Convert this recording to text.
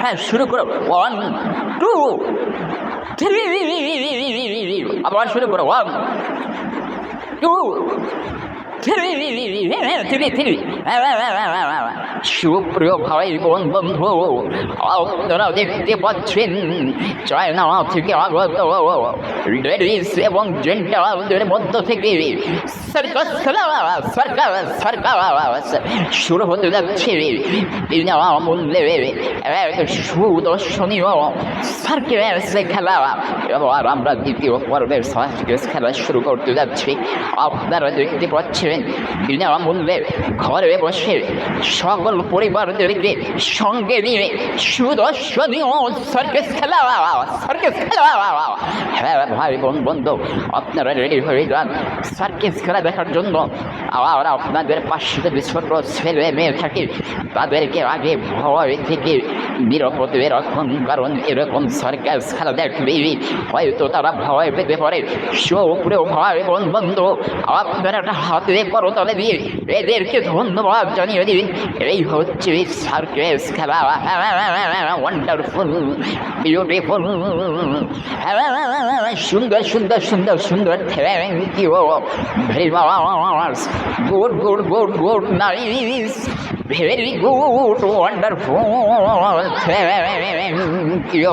হ্যাঁ, শুরু করো। 1 2 আবার শুরু করো। 1 2 সুপ্রিয় ভাই বন্ধু, আপনারা দেখতে পাচ্ছেন চায়না থেকে আগত লেডিস এবং জেন্টলদের মধ্য থেকে সার্কাস শুরু হতে যাচ্ছে বিনামূল্যে সুদর্শনীয় সার্কাস খেলা। এবার আমরা দ্বিতীয় পর্বের সার্কাস খেলা শুরু করতে যাচ্ছি। আপনারা দেখতে পাচ্ছেন বিনামূল্যে ঘরে বসে সকল পরিবারদেরকে সঙ্গে নিয়ে সুদর্শনীয় সার্কাস খেলা। হ্যাঁ ভাই বন্ধু, আপনারা রেডি হয়ে যান সার্কাস খেলা দেখার জন্য। আর আপনাদের পাশে যদি ছোট ছেলে মেয়ে থাকে তাদেরকে আগে ভয় থেকে নিরাপদে রাখুন, কারণ এরকম সার্কাস খেলা দেখবে হয়তো তারা ভয় পেতে পারে। সুপ্রিয় ভাই বন্ধু, আপনারা একটা হাতে করতালে দিয়ে এদেরকে ধন্যবাদ জানিয়ে দিন। এই হচ্ছে সার্কাস খেলা। ওয়ান্ডারফুল, বিউটিফুল, সুন্দর সুন্দর সুন্দর সুন্দর। Thank you very much. Good good good good nice, very good, wonderful, thank you.